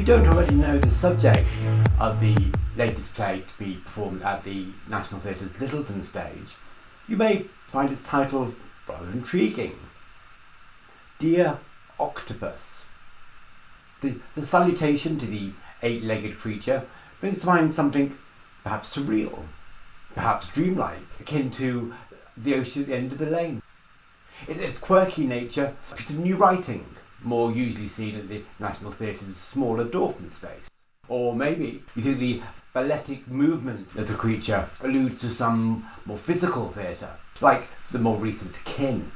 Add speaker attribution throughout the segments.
Speaker 1: you don't already know the subject of the latest play to be performed at the National Theatre's Lyttelton stage, you may find its title rather intriguing. Dear Octopus. The salutation to the eight-legged creature brings to mind something perhaps surreal, perhaps dreamlike, akin to the ocean at the end of the lane. Its quirky nature, a piece of new writing, more usually seen at the National Theatre's smaller Dorfman space. Or maybe you think the balletic movement of the creature alludes to some more physical theatre, like the more recent Kin.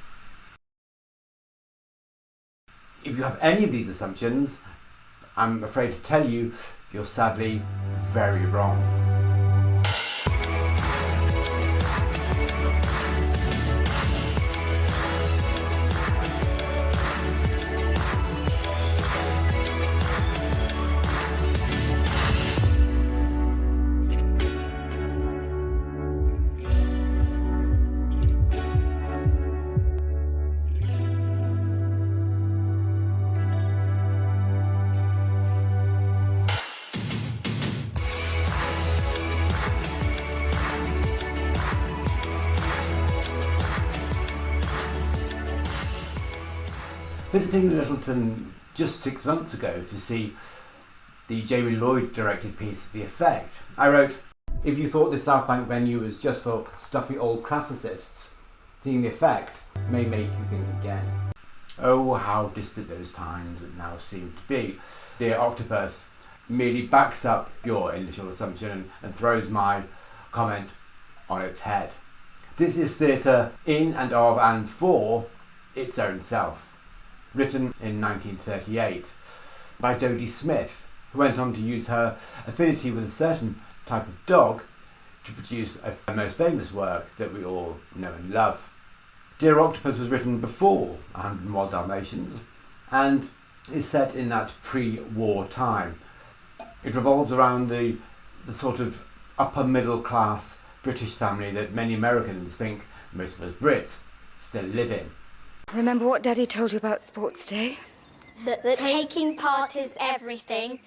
Speaker 1: If you have any of these assumptions, I'm afraid to tell you, you're sadly very wrong. Visiting Lyttelton just 6 months ago to see the Jamie Lloyd directed piece The Effect, I wrote, if you thought the South Bank venue was just for stuffy old classicists, seeing The Effect may make you think again. Oh, how distant those times now seem to be. Dear Octopus merely backs up your initial assumption and throws my comment on its head. This is theatre in and of and for its own self. Written in 1938 by Dodie Smith, who went on to use her affinity with a certain type of dog to produce a most famous work that we all know and love. Dear Octopus was written before 101 Dalmatians and is set in that pre-war time. It revolves around the sort of upper middle class British family that many Americans think most of us Brits still live in.
Speaker 2: Remember what Daddy told you about Sports Day?
Speaker 3: That taking part is everything,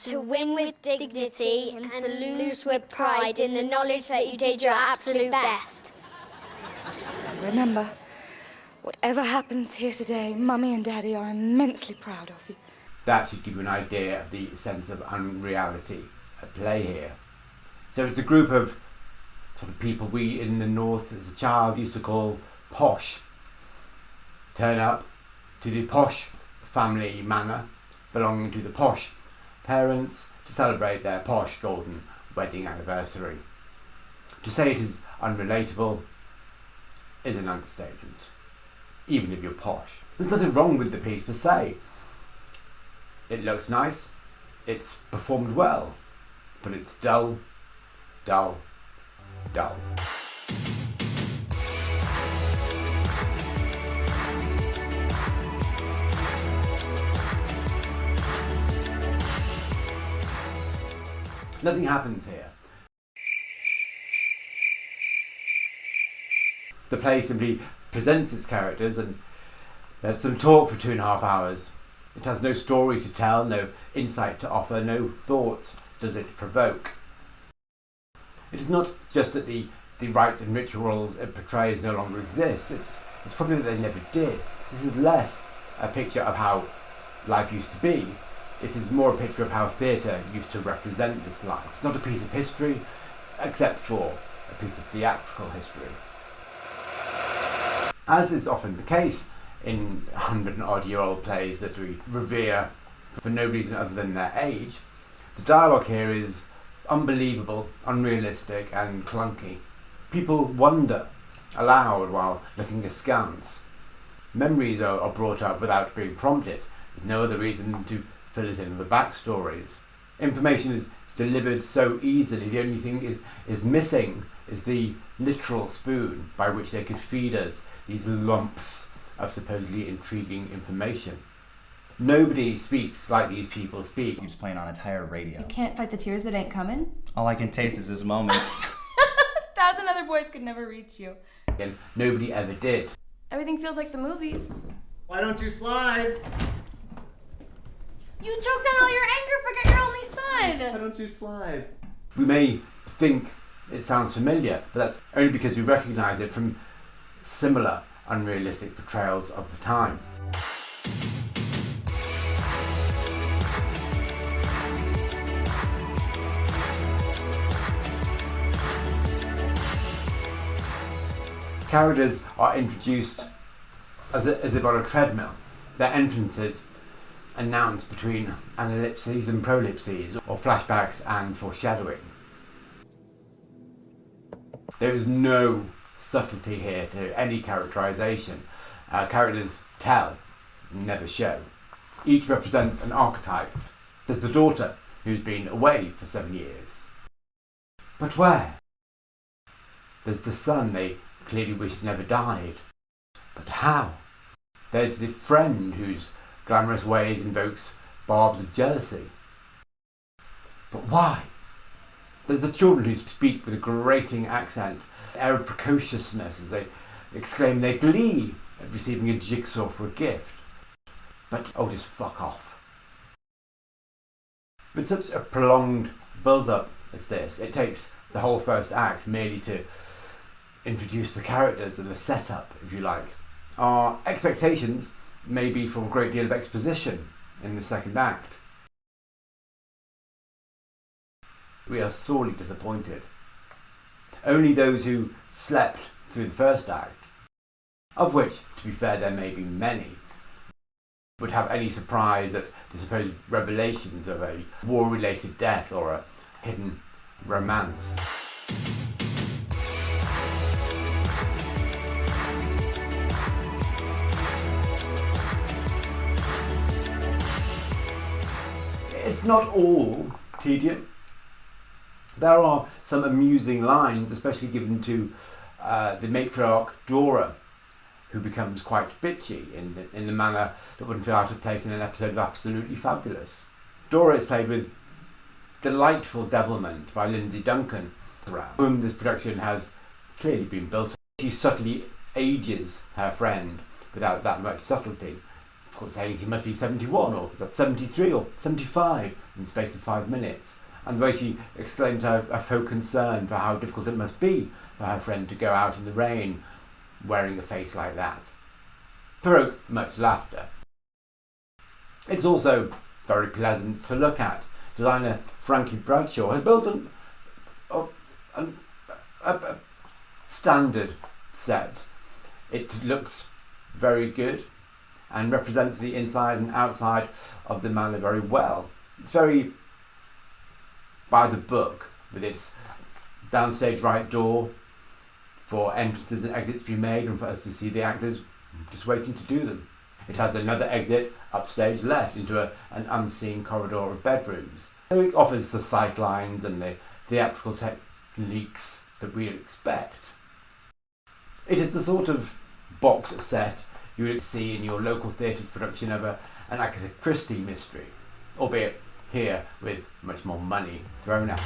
Speaker 3: to win with dignity and to lose with pride in the knowledge that you did your absolute best.
Speaker 2: Remember, whatever happens here today, Mummy and Daddy are immensely proud of you.
Speaker 1: That should give you an idea of the sense of unreality at play here. So it's a group of sort of people we in the North as a child used to call posh. Turn up to the posh family manor belonging to the posh parents to celebrate their posh golden wedding anniversary. To say it is unrelatable is an understatement, even if you're posh. There's nothing wrong with the piece per se. It looks nice, it's performed well, but it's dull, dull, dull. Nothing happens here. The play simply presents its characters and there's some talk for 2.5 hours. It has no story to tell, no insight to offer, no thoughts does it provoke. It is not just that the rites and rituals it portrays no longer exist, it's probably that they never did. This is less a picture of how life used to be. It is more a picture of how theatre used to represent this life. It's not a piece of history, except for a piece of theatrical history. As is often the case in 100-odd-year-old plays that we revere for no reason other than their age, the dialogue here is unbelievable, unrealistic and clunky. People wonder aloud while looking askance. Memories are brought up without being prompted, with no other reason to fill us in with the backstories. Information is delivered so easily, the only thing is missing is the literal spoon by which they could feed us these lumps of supposedly intriguing information. Nobody speaks like these people speak.
Speaker 4: Keeps playing on entire radio.
Speaker 5: You can't fight the tears that ain't coming.
Speaker 4: All I can taste is this moment.
Speaker 5: 1,000 other boys could never reach you.
Speaker 1: And nobody ever did.
Speaker 5: Everything feels like the movies.
Speaker 6: Why don't you slide?
Speaker 5: You choked on all your anger, forget your only
Speaker 4: Why
Speaker 5: son!
Speaker 4: don't you slide?
Speaker 1: We may think it sounds familiar, but that's only because we recognise it from similar unrealistic portrayals of the time. Characters are introduced as if on a treadmill. Their entrances announced between analepses and prolipses, or flashbacks and foreshadowing. There is no subtlety here to any characterisation. Characters tell, never show. Each represents an archetype. There's the daughter, who's been away for 7 years. But where? There's the son they clearly wish had never died. But how? There's the friend whose glamorous ways invokes barbs of jealousy. But why? There's the children who speak with a grating accent, an air of precociousness as they exclaim their glee at receiving a jigsaw for a gift. But, oh, just fuck off. With such a prolonged build-up as this, it takes the whole first act merely to introduce the characters and the setup, if you like. Our expectations may be for a great deal of exposition in the second act. We are sorely disappointed. Only those who slept through the first act, of which, to be fair, there may be many, would have any surprise at the supposed revelations of a war-related death or a hidden romance. It's not all tedium. There are some amusing lines, especially given to the matriarch Dora, who becomes quite bitchy in the manner that wouldn't feel out of place in an episode of Absolutely Fabulous. Dora is played with delightful devilment by Lindsay Duncan, whom this production has clearly been built on. She subtly ages her friend without that much subtlety. Of course, saying he must be 71 or 73 or 75 in the space of 5 minutes. And the way she exclaims her faux concern for how difficult it must be for her friend to go out in the rain wearing a face like that provoked much laughter. It's also very pleasant to look at. Designer Frankie Bradshaw has built a standard set. It looks very good and represents the inside and outside of the manor very well. It's very by the book, with its downstage right door for entrances and exits to be made and for us to see the actors just waiting to do them. It has another exit upstage left into an unseen corridor of bedrooms. So it offers the sight lines and the theatrical techniques that we'd expect. It is the sort of box set you would see in your local theatre's production of an Agatha Christie mystery, albeit here with much more money thrown at it.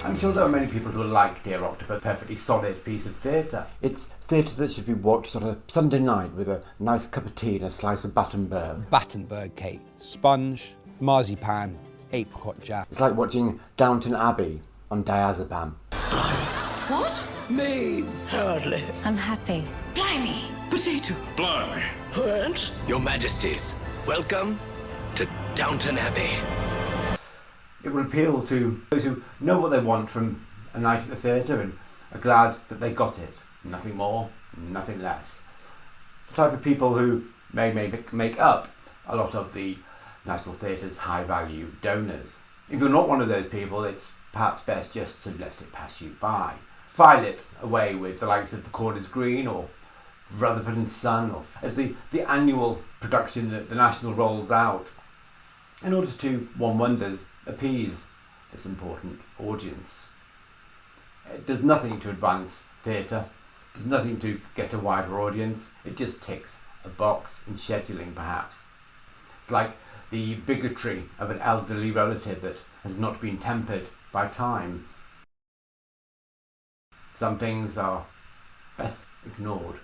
Speaker 1: I'm sure there are many people who like Dear Octopus, a perfectly solid piece of theatre. It's theatre that should be watched on a Sunday night with a nice cup of tea and a slice of Battenberg.
Speaker 6: Battenberg cake, sponge, marzipan, apricot jam.
Speaker 1: It's like watching Downton Abbey on Diazepam.
Speaker 7: What? Maids.
Speaker 8: Hardly.
Speaker 2: I'm happy.
Speaker 7: Blimey. Potato.
Speaker 8: Blimey. What? Your Majesties, welcome to Downton Abbey.
Speaker 1: It will appeal to those who know what they want from a night at the theatre and are glad that they got it. Nothing more, nothing less. The type of people who may make up a lot of the National Theatre's high-value donors. If you're not one of those people, it's perhaps best just to let it pass you by. File it away with the likes of The Corners Green or Rutherford and Son, or as the annual production that the National rolls out, in order to, one wonders, appease this important audience. It does nothing to advance theatre, it does nothing to get a wider audience, it just ticks a box in scheduling perhaps. It's like the bigotry of an elderly relative that has not been tempered by time. Some things are best ignored.